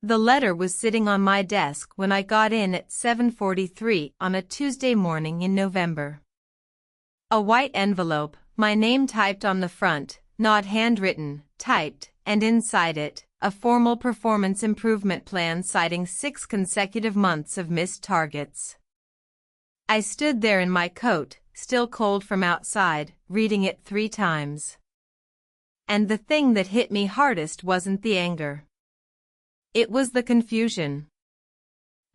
The letter was sitting on my desk when I got in at 7:43 on a Tuesday morning in November. A white envelope, my name typed on the front, not handwritten, typed, and inside it, a formal performance improvement plan citing 6 consecutive months of missed targets. I stood there in my coat, still cold from outside, reading it 3 times. And the thing that hit me hardest wasn't the anger. It was the confusion.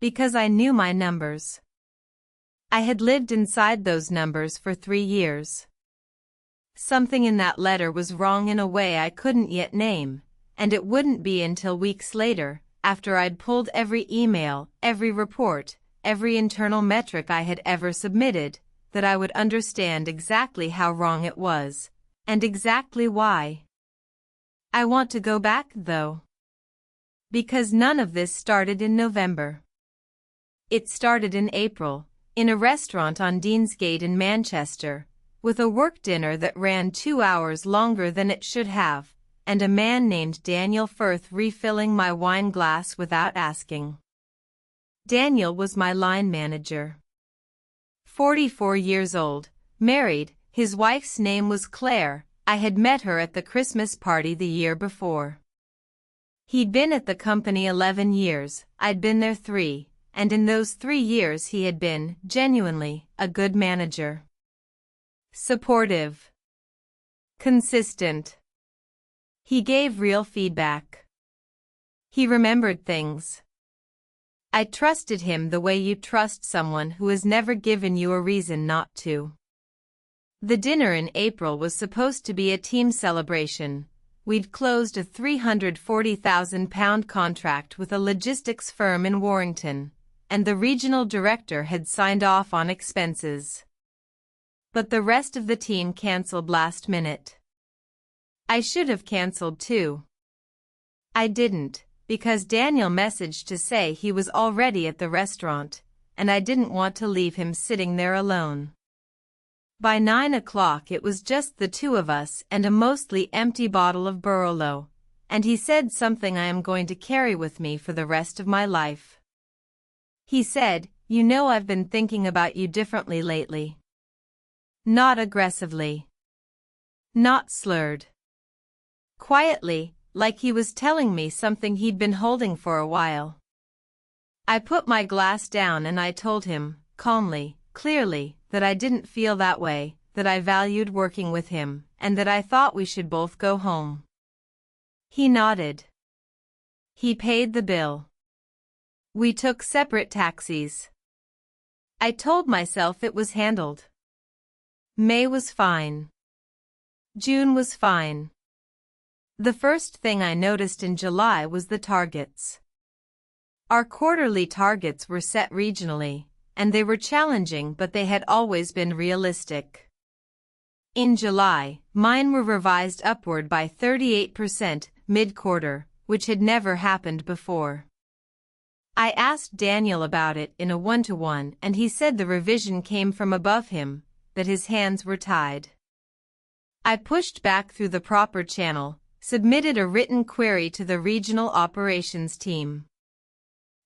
Because I knew my numbers. I had lived inside those numbers for 3 years. Something in that letter was wrong in a way I couldn't yet name, and it wouldn't be until weeks later, after I'd pulled every email, every report, every internal metric I had ever submitted, that I would understand exactly how wrong it was, and exactly why. I want to go back, though. Because none of this started in November. It started in April, in a restaurant on Deansgate in Manchester, with a work dinner that ran 2 hours longer than it should have, and a man named Daniel Firth refilling my wine glass without asking. Daniel was my line manager. 44 years old, married, his wife's name was Claire. I had met her at the Christmas party the year before. He'd been at the company 11 years, I'd been there 3, and in those 3 years he had been, genuinely, a good manager. Supportive. Consistent. He gave real feedback. He remembered things. I trusted him the way you trust someone who has never given you a reason not to. The dinner in April was supposed to be a team celebration. We'd closed a £340,000 contract with a logistics firm in Warrington, and the regional director had signed off on expenses. But the rest of the team cancelled last minute. I should have cancelled too. I didn't, because Daniel messaged to say he was already at the restaurant, and I didn't want to leave him sitting there alone. By 9 o'clock it was just the 2 of us and a mostly empty bottle of Barolo, and he said something I am going to carry with me for the rest of my life. He said, "You know, I've been thinking about you differently lately." Not aggressively. Not slurred. Quietly, like he was telling me something he'd been holding for a while. I put my glass down and I told him, calmly, clearly, that I didn't feel that way, that I valued working with him, and that I thought we should both go home. He nodded. He paid the bill. We took separate taxis. I told myself it was handled. May was fine. June was fine. The first thing I noticed in July was the targets. Our quarterly targets were set regionally, and they were challenging, but they had always been realistic. In July, mine were revised upward by 38% mid-quarter, which had never happened before. I asked Daniel about it in a one-to-one, and he said the revision came from above him, that his hands were tied. I pushed back through the proper channel, submitted a written query to the regional operations team.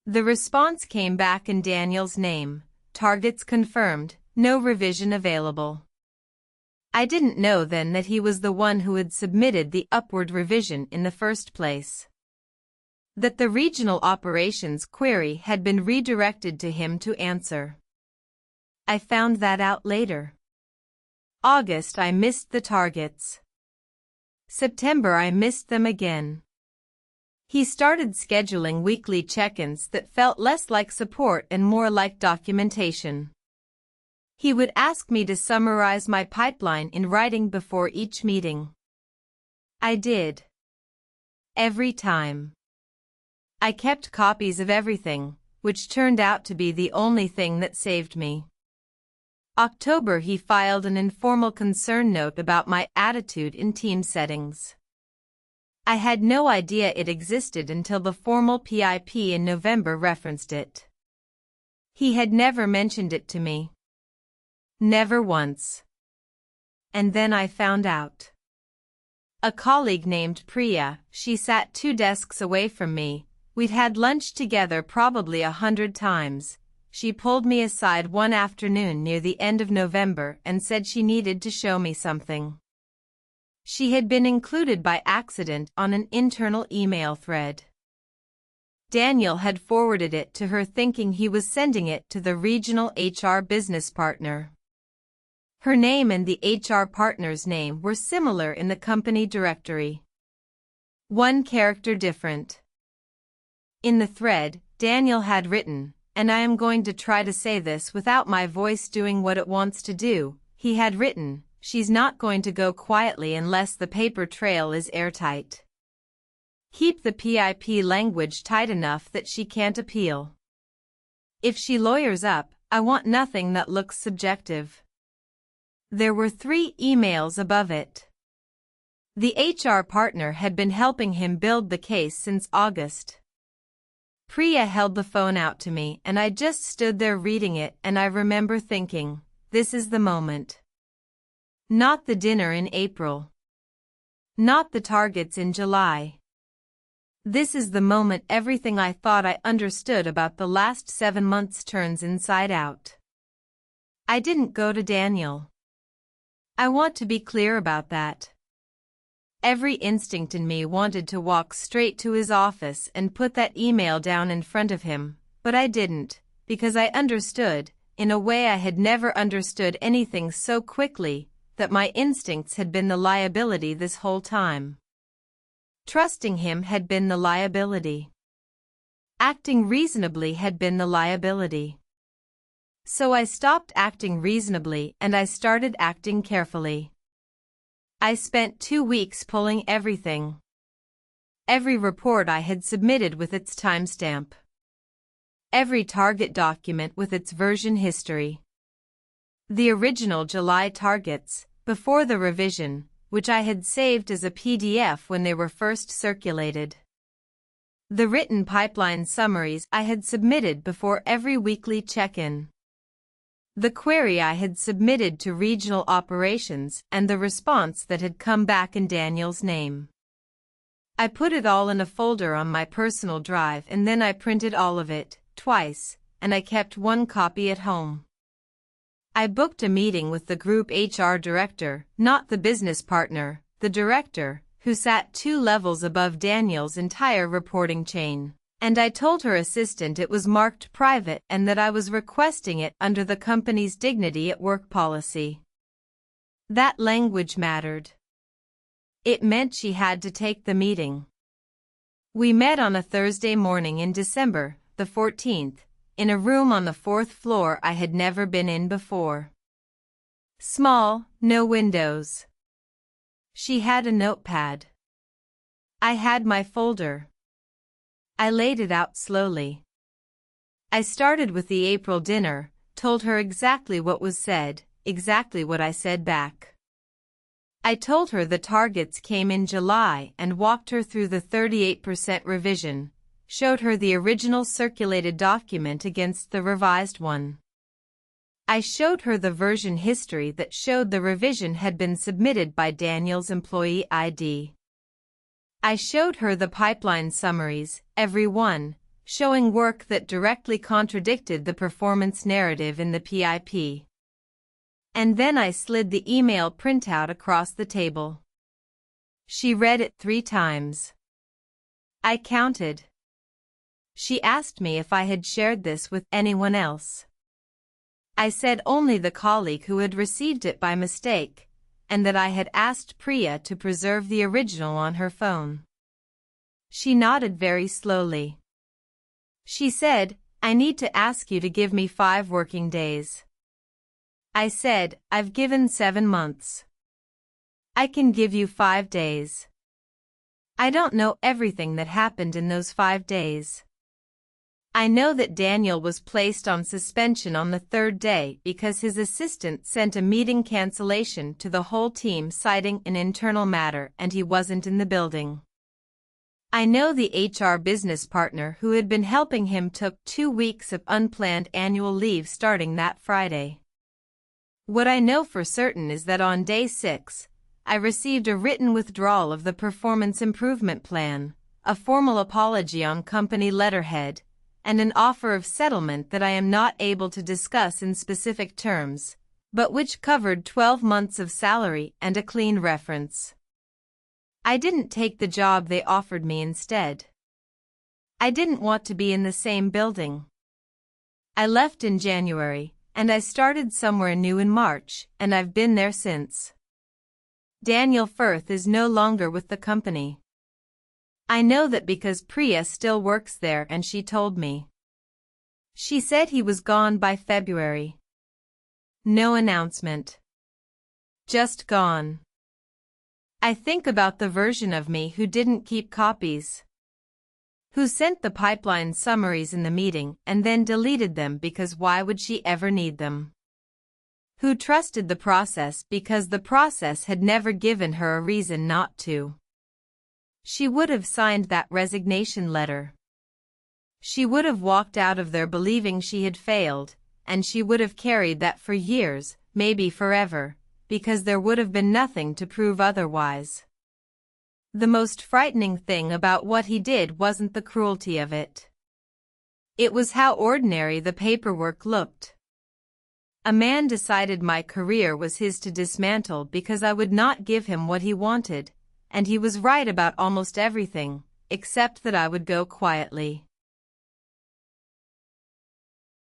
The response came back in Daniel's name, targets confirmed, no revision available. I didn't know then that he was the one who had submitted the upward revision in the first place. That the regional operations query had been redirected to him to answer. I found that out later. August I missed the targets. September I missed them again. He started scheduling weekly check-ins that felt less like support and more like documentation. He would ask me to summarize my pipeline in writing before each meeting. I did. Every time. I kept copies of everything, which turned out to be the only thing that saved me. October he filed an informal concern note about my attitude in team settings. I had no idea it existed until the formal PIP in November referenced it. He had never mentioned it to me. Never once. And then I found out. A colleague named Priya, she sat 2 desks away from me, We'd had lunch together probably 100 times. She pulled me aside one afternoon near the end of November and said she needed to show me something. She had been included by accident on an internal email thread. Daniel had forwarded it to her thinking he was sending it to the regional HR business partner. Her name and the HR partner's name were similar in the company directory. One character different. In the thread, Daniel had written, and I am going to try to say this without my voice doing what it wants to do, he had written, she's not going to go quietly unless the paper trail is airtight. Keep the PIP language tight enough that she can't appeal. If she lawyers up, I want nothing that looks subjective. There were 3 emails above it. The HR partner had been helping him build the case since August. Priya held the phone out to me and I just stood there reading it, and I remember thinking, this is the moment. Not the dinner in April. Not the targets in July. This is the moment everything I thought I understood about the last 7 months turns inside out. I didn't go to Daniel. I want to be clear about that. Every instinct in me wanted to walk straight to his office and put that email down in front of him, but I didn't, because I understood, in a way I had never understood anything so quickly, that my instincts had been the liability this whole time. Trusting him had been the liability. Acting reasonably had been the liability. So I stopped acting reasonably and I started acting carefully. I spent 2 weeks pulling everything. Every report I had submitted with its timestamp. Every target document with its version history. The original July targets, before the revision, which I had saved as a PDF when they were first circulated. The written pipeline summaries I had submitted before every weekly check-in. The query I had submitted to regional operations and the response that had come back in Daniel's name. I put it all in a folder on my personal drive and then I printed all of it, twice, and I kept 1 copy at home. I booked a meeting with the group HR director, not the business partner, the director, who sat 2 levels above Daniel's entire reporting chain. And I told her assistant it was marked private and that I was requesting it under the company's dignity at work policy. That language mattered. It meant she had to take the meeting. We met on a Thursday morning in December, the 14th, in a room on the 4th floor I had never been in before. Small, no windows. She had a notepad. I had my folder. I laid it out slowly. I started with the April dinner, told her exactly what was said, exactly what I said back. I told her the targets came in July and walked her through the 38% revision, showed her the original circulated document against the revised one. I showed her the version history that showed the revision had been submitted by Daniel's employee ID. I showed her the pipeline summaries, every one, showing work that directly contradicted the performance narrative in the PIP. And then I slid the email printout across the table. She read it 3 times. I counted. She asked me if I had shared this with anyone else. I said only the colleague who had received it by mistake, and that I had asked Priya to preserve the original on her phone. She nodded very slowly. She said, I need to ask you to give me 5 working days. I said, I've given 7 months. I can give you 5 days. I don't know everything that happened in those 5 days. I know that Daniel was placed on suspension on the 3rd day because his assistant sent a meeting cancellation to the whole team citing an internal matter and he wasn't in the building. I know the HR business partner who had been helping him took 2 weeks of unplanned annual leave starting that Friday. What I know for certain is that on day 6, I received a written withdrawal of the performance improvement plan, a formal apology on company letterhead, and an offer of settlement that I am not able to discuss in specific terms, but which covered 12 months of salary and a clean reference. I didn't take the job they offered me instead. I didn't want to be in the same building. I left in January, and I started somewhere new in March, and I've been there since. Daniel Firth is no longer with the company. I know that because Priya still works there and she told me. She said he was gone by February. No announcement. Just gone. I think about the version of me who didn't keep copies. Who sent the pipeline summaries in the meeting and then deleted them because why would she ever need them? Who trusted the process because the process had never given her a reason not to. She would have signed that resignation letter. She would have walked out of there believing she had failed, and she would have carried that for years, maybe forever, because there would have been nothing to prove otherwise. The most frightening thing about what he did wasn't the cruelty of it. It was how ordinary the paperwork looked. A man decided my career was his to dismantle because I would not give him what he wanted, and he was right about almost everything, except that I would go quietly.